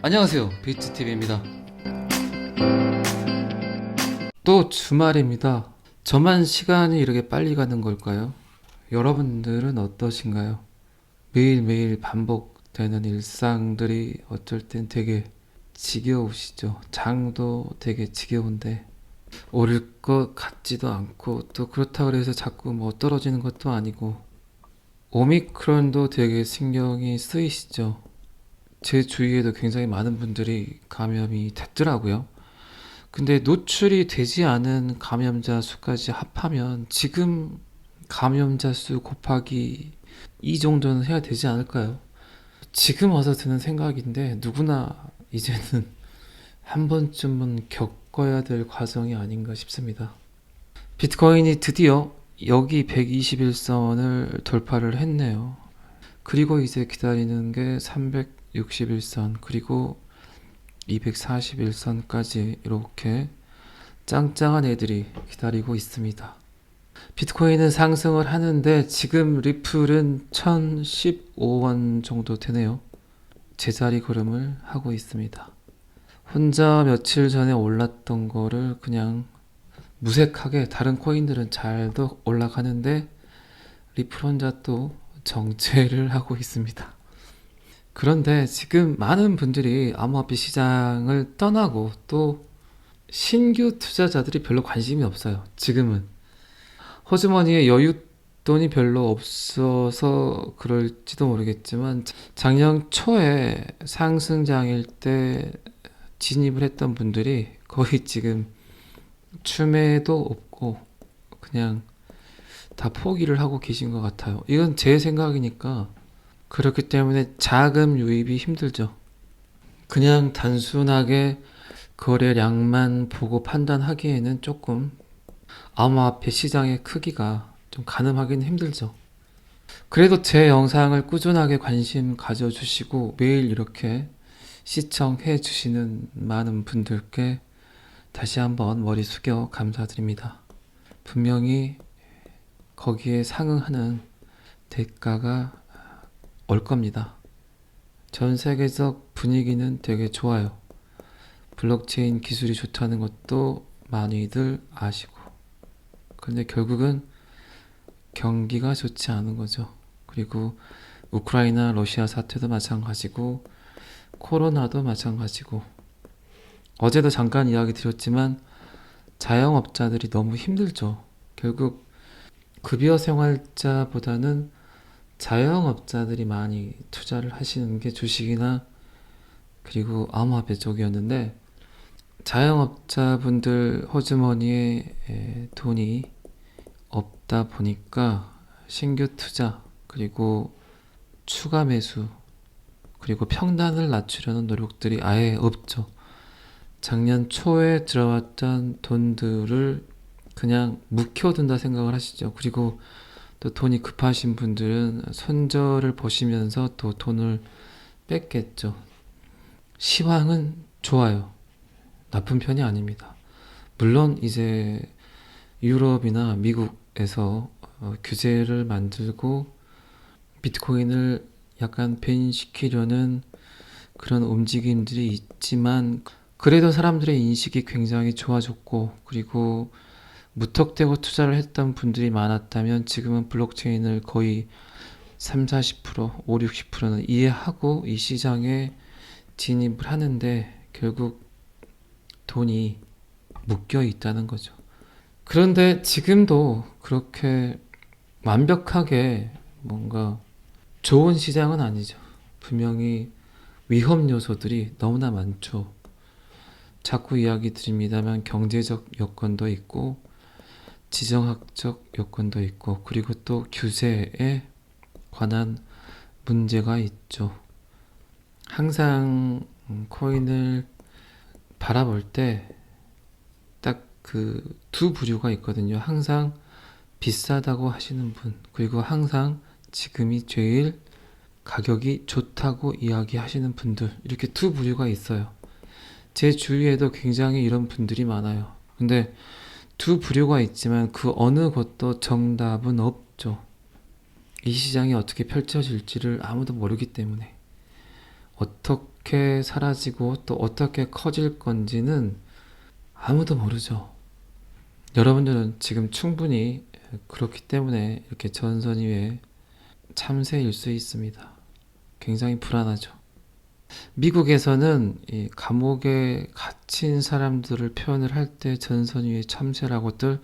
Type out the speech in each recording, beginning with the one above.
안녕하세요, 비트TV입니다. 또 주말입니다. 저만 시간이 이렇게 빨리 가는 걸까요? 여러분들은 어떠신가요? 매일매일 반복되는 일상들이 어쩔 땐 되게 지겨우시죠? 장도 되게 지겨운데 오를 것 같지도 않고, 또 그렇다 그래서 자꾸 뭐 떨어지는 것도 아니고, 오미크론도 되게 신경이 쓰이시죠? 제 주위에도 굉장히 많은 분들이 감염이 됐더라고요. 근데 노출이 되지 않은 감염자 수까지 합하면 지금 감염자 수 곱하기 2 정도는 해야 되지 않을까요? 지금 와서 드는 생각인데, 누구나 이제는 한 번쯤은 겪어야 될 과정이 아닌가 싶습니다. 비트코인이 드디어 여기 121선을 돌파를 했네요. 그리고 이제 기다리는 게 361선, 그리고 241선까지 이렇게 짱짱한 애들이 기다리고 있습니다. 비트코인은 상승을 하는데 지금 리플은 1015원 정도 되네요. 제자리 걸음을 하고 있습니다. 혼자 며칠 전에 올랐던 거를 그냥 무색하게, 다른 코인들은 잘도 올라가는데 리플 혼자 또 정체를 하고 있습니다. 그런데 지금 많은 분들이 암호화폐 시장을 떠나고 또 신규 투자자들이 별로 관심이 없어요. 지금은 호주머니에 여윳돈이 별로 없어서 그럴지도 모르겠지만, 작년 초에 상승장일 때 진입을 했던 분들이 거의 지금 추매도 없고 그냥 다 포기를 하고 계신 것 같아요. 이건 제 생각이니까. 그렇기 때문에 자금 유입이 힘들죠. 그냥 단순하게 거래량만 보고 판단하기에는 조금 암호화폐 시장의 크기가 좀 가늠하기는 힘들죠. 그래도 제 영상을 꾸준하게 관심 가져주시고 매일 이렇게 시청해 주시는 많은 분들께 다시 한번 머리 숙여 감사드립니다. 분명히 거기에 상응하는 대가가 올 겁니다. 전 세계적 분위기는 되게 좋아요. 블록체인 기술이 좋다는 것도 많이들 아시고. 근데 결국은 경기가 좋지 않은 거죠. 그리고 우크라이나, 러시아 사태도 마찬가지고, 코로나도 마찬가지고, 어제도 잠깐 이야기 드렸지만 자영업자들이 너무 힘들죠. 결국 급여 생활자보다는 자영업자들이 많이 투자를 하시는 게 주식이나 그리고 암호화폐 쪽이었는데, 자영업자분들 호주머니에 돈이 없다 보니까 신규 투자, 그리고 추가 매수, 그리고 평단을 낮추려는 노력들이 아예 없죠. 작년 초에 들어왔던 돈들을 그냥 묵혀둔다 생각을 하시죠. 그리고 또 돈이 급하신 분들은 손절을 보시면서 또 돈을 뺐겠죠. 시황은 좋아요. 나쁜 편이 아닙니다. 물론 이제 유럽이나 미국에서 규제를 만들고 비트코인을 약간 밴시키려는 그런 움직임들이 있지만, 그래도 사람들의 인식이 굉장히 좋아졌고, 그리고 무턱대고 투자를 했던 분들이 많았다면 지금은 블록체인을 거의 3, 40%, 5, 60%는 이해하고 이 시장에 진입을 하는데, 결국 돈이 묶여 있다는 거죠. 그런데 지금도 그렇게 완벽하게 뭔가 좋은 시장은 아니죠. 분명히 위험 요소들이 너무나 많죠. 자꾸 이야기 드립니다만 경제적 여건도 있고 지정학적 여건도 있고, 그리고 또 규제에 관한 문제가 있죠. 항상 코인을 바라볼 때 딱 그 두 부류가 있거든요. 항상 비싸다고 하시는 분, 그리고 항상 지금이 제일 가격이 좋다고 이야기하시는 분들, 이렇게 두 부류가 있어요. 제 주위에도 굉장히 이런 분들이 많아요. 근데 두 부류가 있지만 그 어느 것도 정답은 없죠. 이 시장이 어떻게 펼쳐질지를 아무도 모르기 때문에. 어떻게 사라지고 또 어떻게 커질 건지는 아무도 모르죠. 여러분들은 지금 충분히 그렇기 때문에 이렇게 전선 위에 참새일 수 있습니다. 굉장히 불안하죠. 미국에서는 이 감옥에 갇힌 사람들을 표현을 할 때 전선 위에 참새라고들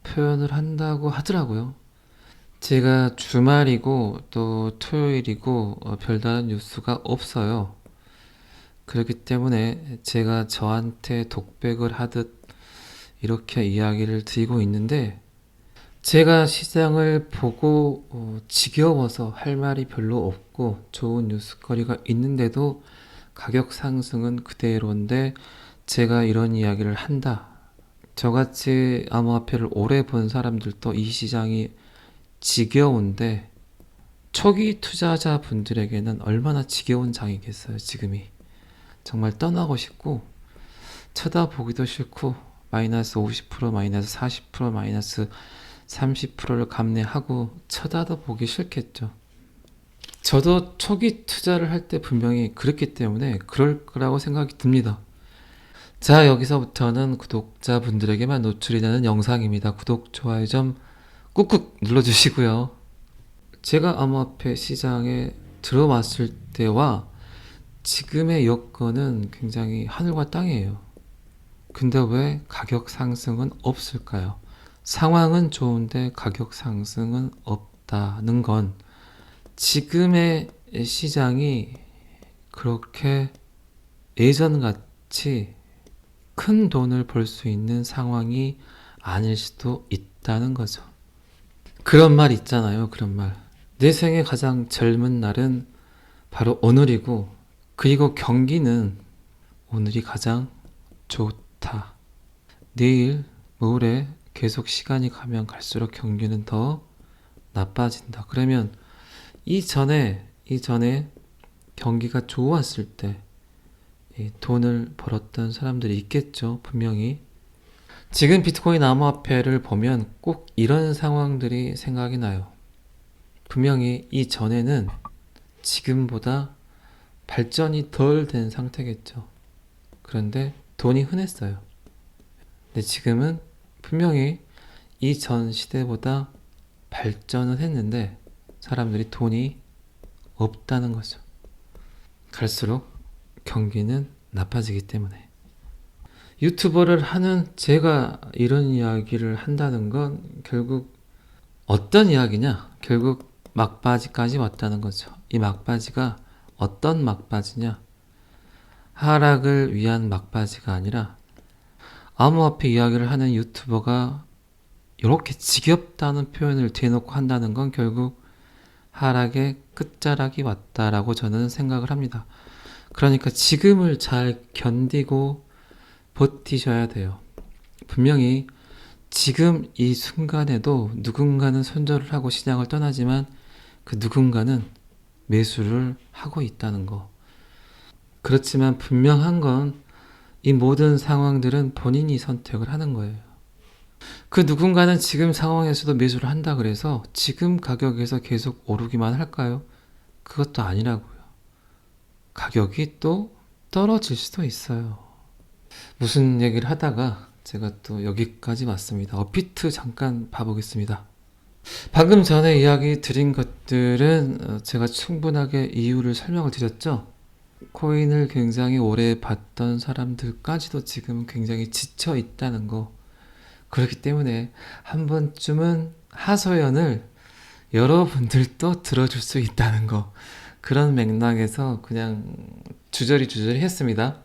표현을 한다고 하더라고요. 제가 주말이고 또 토요일이고 별다른 뉴스가 없어요. 그렇기 때문에 제가 저한테 독백을 하듯 이렇게 이야기를 드리고 있는데, 제가 시장을 보고 지겨워서 할 말이 별로 없고 좋은 뉴스거리가 있는데도 가격 상승은 그대로인데 제가 이런 이야기를 한다. 저같이 암호화폐를 오래 본 사람들도 이 시장이 지겨운데 초기 투자자 분들에게는 얼마나 지겨운 장이겠어요. 지금이 정말 떠나고 싶고 쳐다보기도 싫고 마이너스 50%, 마이너스 40%, 마이너스 30%를 감내하고 쳐다도 보기 싫겠죠. 저도 초기 투자를 할 때 분명히 그랬기 때문에 그럴 거라고 생각이 듭니다. 자, 여기서부터는 구독자분들에게만 노출이 되는 영상입니다. 구독, 좋아요 좀 꾹꾹 눌러주시고요. 제가 암호화폐 시장에 들어왔을 때와 지금의 여건은 굉장히 하늘과 땅이에요. 근데 왜 가격 상승은 없을까요? 상황은 좋은데 가격 상승은 없다는 건 지금의 시장이 그렇게 예전같이 큰 돈을 벌 수 있는 상황이 아닐 수도 있다는 거죠. 그런 말 있잖아요. 그런 말. 내 생의 가장 젊은 날은 바로 오늘이고, 그리고 경기는 오늘이 가장 좋다. 내일, 모레 계속 시간이 가면 갈수록 경기는 더 나빠진다. 그러면 이전에 경기가 좋았을 때 돈을 벌었던 사람들이 있겠죠. 분명히. 지금 비트코인 암호화폐를 보면 꼭 이런 상황들이 생각이 나요. 분명히 이전에는 지금보다 발전이 덜 된 상태겠죠. 그런데 돈이 흔했어요. 근데 지금은 분명히 이전 시대보다 발전은 했는데 사람들이 돈이 없다는 거죠. 갈수록 경기는 나빠지기 때문에. 유튜버를 하는 제가 이런 이야기를 한다는 건 결국 어떤 이야기냐? 결국 막바지까지 왔다는 거죠. 이 막바지가 어떤 막바지냐? 하락을 위한 막바지가 아니라 암호화폐 이야기를 하는 유튜버가 이렇게 지겹다는 표현을 대놓고 한다는 건 결국 하락의 끝자락이 왔다라고 저는 생각을 합니다. 그러니까 지금을 잘 견디고 버티셔야 돼요. 분명히 지금 이 순간에도 누군가는 손절을 하고 시장을 떠나지만 그 누군가는 매수를 하고 있다는 거. 그렇지만 분명한 건 이 모든 상황들은 본인이 선택을 하는 거예요. 그 누군가는 지금 상황에서도 매수를 한다 그래서 지금 가격에서 계속 오르기만 할까요? 그것도 아니라고요. 가격이 또 떨어질 수도 있어요. 무슨 얘기를 하다가 제가 또 여기까지 왔습니다. 업비트 잠깐 봐보겠습니다. 방금 전에 이야기 드린 것들은 제가 충분하게 이유를 설명을 드렸죠. 코인을 굉장히 오래 봤던 사람들까지도 지금 굉장히 지쳐 있다는 거. 그렇기 때문에 한 번쯤은 하소연을 여러분들도 들어줄 수 있다는 거. 그런 맥락에서 그냥 주저리 했습니다.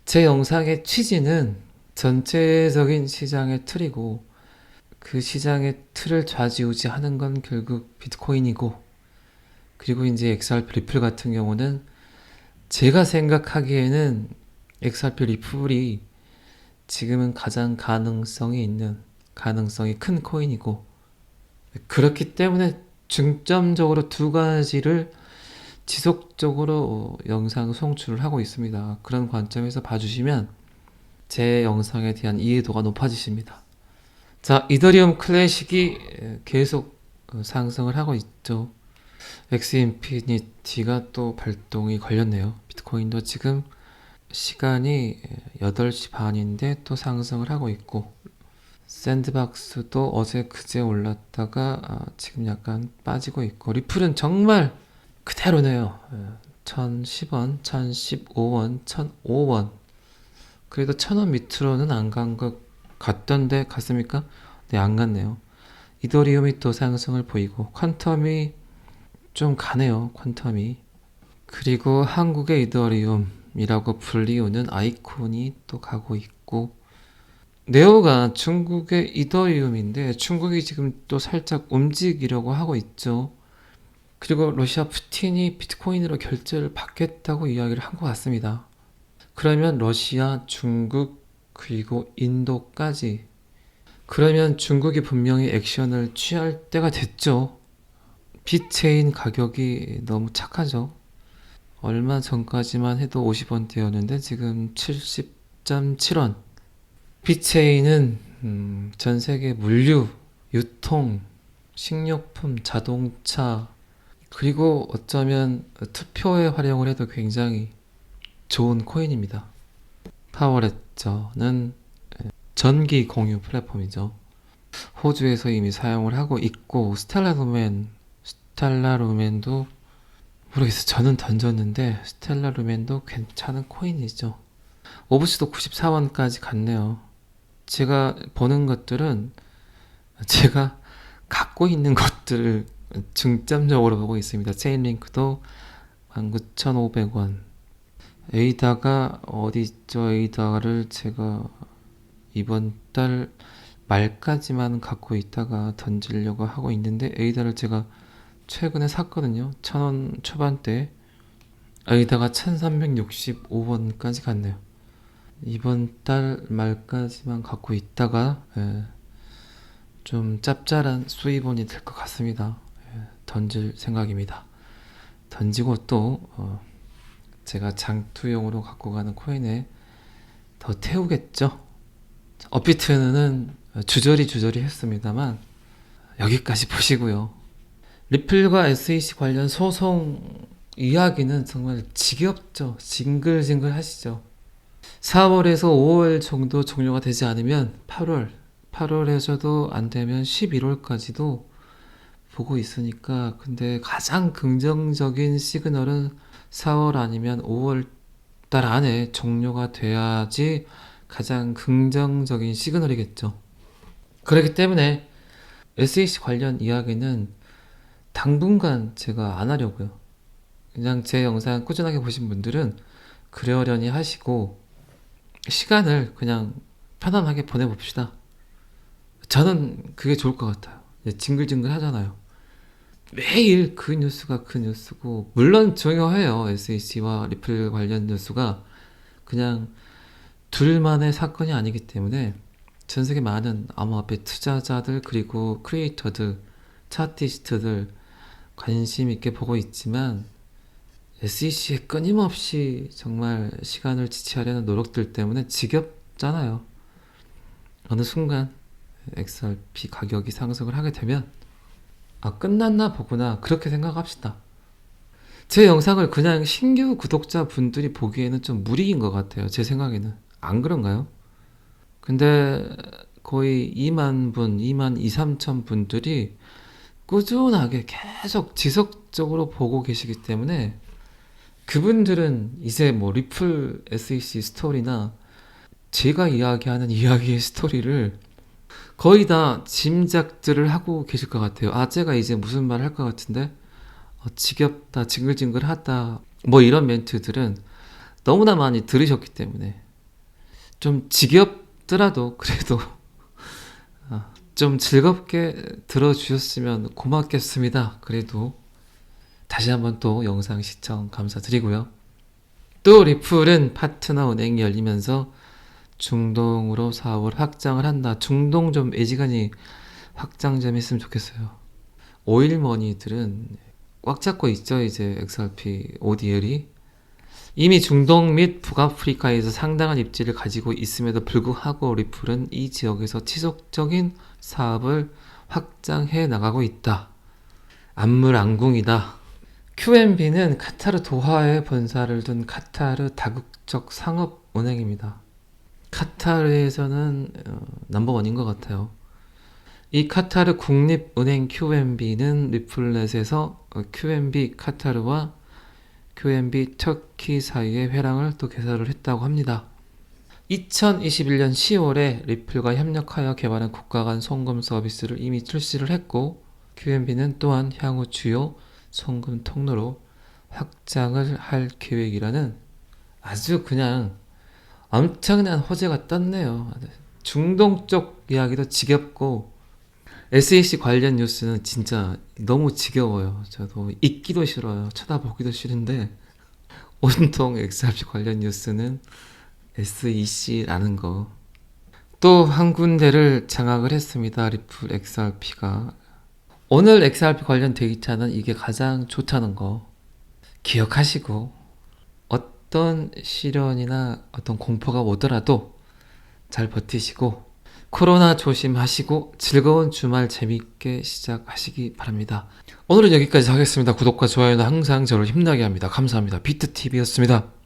제 영상의 취지는 전체적인 시장의 틀이고, 그 시장의 틀을 좌지우지하는 건 결국 비트코인이고, 그리고 이제 XRP 리플 같은 경우는 제가 생각하기에는 XRP 리플이 지금은 가장 가능성이 큰 코인이고, 그렇기 때문에 중점적으로 두 가지를 지속적으로 영상 송출을 하고 있습니다. 그런 관점에서 봐주시면 제 영상에 대한 이해도가 높아지십니다. 자, 이더리움 클래식이 계속 상승을 하고 있죠. 엑스 인피니티가 또 발동이 걸렸네요. 비트코인도 지금 시간이 8시 반인데 또 상승을 하고 있고, 샌드박스도 어제 그제 올랐다가 지금 약간 빠지고 있고, 리플은 정말 그대로네요. 1010원, 1015원, 1005원. 그래도 1000원 밑으로는 안 간 것 같던데 갔습니까? 네, 안 갔네요. 이더리움이 또 상승을 보이고, 퀀텀이 좀 가네요. 퀀텀이. 그리고 한국의 이더리움이라고 불리우는 아이콘이 또 가고 있고, 네오가 중국의 이더리움인데 중국이 지금 또 살짝 움직이려고 하고 있죠. 그리고 러시아 푸틴이 비트코인으로 결제를 받겠다고 이야기를 한 것 같습니다. 그러면 러시아, 중국, 그리고 인도까지. 그러면 중국이 분명히 액션을 취할 때가 됐죠. 빗체인 가격이 너무 착하죠. 얼마 전까지만 해도 50원대였는데 지금 70.7원. 빗체인은 전 세계 물류, 유통, 식료품, 자동차, 그리고 어쩌면 투표에 활용을 해도 굉장히 좋은 코인입니다. 파워레저는 전기 공유 플랫폼이죠. 호주에서 이미 사용을 하고 있고, 스텔라루멘도 모르겠어요. 저는 던졌는데 스텔라루멘도 괜찮은 코인이죠. 오브스도 94원까지 갔네요. 제가 보는 것들은 제가 갖고 있는 것들을 중점적으로 보고 있습니다. 체인링크도 19,500원. 에이다가 어디 있죠? 에이다를 제가 이번 달 말까지만 갖고 있다가 던지려고 하고 있는데, 에이다를 제가 최근에 샀거든요. 1000원 초반대. 에이다가 1365원까지 갔네요. 이번 달 말까지만 갖고 있다가 좀 짭짤한 수입원이 될 것 같습니다. 던질 생각입니다. 던지고 또 제가 장투용으로 갖고 가는 코인에 더 태우겠죠. 업비트는 주저리 했습니다만 여기까지 보시고요. 리플과 SEC 관련 소송 이야기는 정말 지겹죠. 징글징글 하시죠. 4월에서 5월 정도 종료가 되지 않으면 8월에서도 안 되면 11월까지도 보고 있으니까, 근데 가장 긍정적인 시그널은 4월 아니면 5월 달 안에 종료가 돼야지 가장 긍정적인 시그널이겠죠. 그렇기 때문에 SEC 관련 이야기는 당분간 제가 안 하려고요. 그냥 제 영상 꾸준하게 보신 분들은 그러려니 하시고 시간을 그냥 편안하게 보내봅시다. 저는 그게 좋을 것 같아요. 징글징글 하잖아요. 매일 그 뉴스가 그 뉴스고, 물론 중요해요. SEC와 리플 관련 뉴스가 그냥 둘만의 사건이 아니기 때문에 전 세계 많은 암호화폐 투자자들, 그리고 크리에이터들, 차티스트들 관심 있게 보고 있지만, SEC에 끊임없이 정말 시간을 지체하려는 노력들 때문에 지겹잖아요. 어느 순간 XRP 가격이 상승을 하게 되면 끝났나 보구나, 그렇게 생각합시다. 제 영상을 그냥 신규 구독자 분들이 보기에는 좀 무리인 것 같아요. 제 생각에는. 안 그런가요? 근데 거의 2만 분, 2만 2, 3천 분들이 꾸준하게 계속 지속적으로 보고 계시기 때문에, 그분들은 이제 뭐 리플 SEC 스토리나 제가 이야기하는 이야기의 스토리를 거의 다 짐작들을 하고 계실 것 같아요. 제가 이제 무슨 말 할 것 같은데, 지겹다, 징글징글하다, 뭐 이런 멘트들은 너무나 많이 들으셨기 때문에 좀 지겹더라도 그래도 좀 즐겁게 들어주셨으면 고맙겠습니다. 그래도 다시 한번 또 영상 시청 감사드리고요. 또 리플은 파트너 은행이 열리면서 중동으로 사업을 확장을 한다. 중동 좀 애지간히 확장 좀 했으면 좋겠어요. 오일머니들은 꽉 잡고 있죠. 이제 XRP ODL이 이미 중동 및 북아프리카에서 상당한 입지를 가지고 있음에도 불구하고 리플은 이 지역에서 지속적인 사업을 확장해 나가고 있다. 안물안궁이다. QNB는 카타르 도하에 본사를 둔 카타르 다국적 상업은행입니다. 카타르에서는 넘버원인 것 같아요. 이 카타르 국립은행 QNB는 리플렛에서 QNB 카타르와 QNB 터키 사이의 회랑을 또 개설을 했다고 합니다. 2021년 10월에 리플과 협력하여 개발한 국가 간 송금 서비스를 이미 출시를 했고 QNB는 또한 향후 주요 송금 통로로 확장을 할 계획이라는 아주 그냥 엄청난 호재가 떴네요. 중동 쪽 이야기도 지겹고 SEC 관련 뉴스는 진짜 너무 지겨워요. 저도 읽기도 싫어요. 쳐다보기도 싫은데 온통 XRP 관련 뉴스는 SEC라는 거. 또 한 군데를 장악을 했습니다. 리플 XRP가. 오늘 XRP 관련 데이터는 이게 가장 좋다는 거 기억하시고 어떤 시련이나 어떤 공포가 오더라도 잘 버티시고 코로나 조심하시고 즐거운 주말 재밌게 시작하시기 바랍니다. 오늘은 여기까지 하겠습니다. 구독과 좋아요는 항상 저를 힘나게 합니다. 감사합니다. 비트TV였습니다.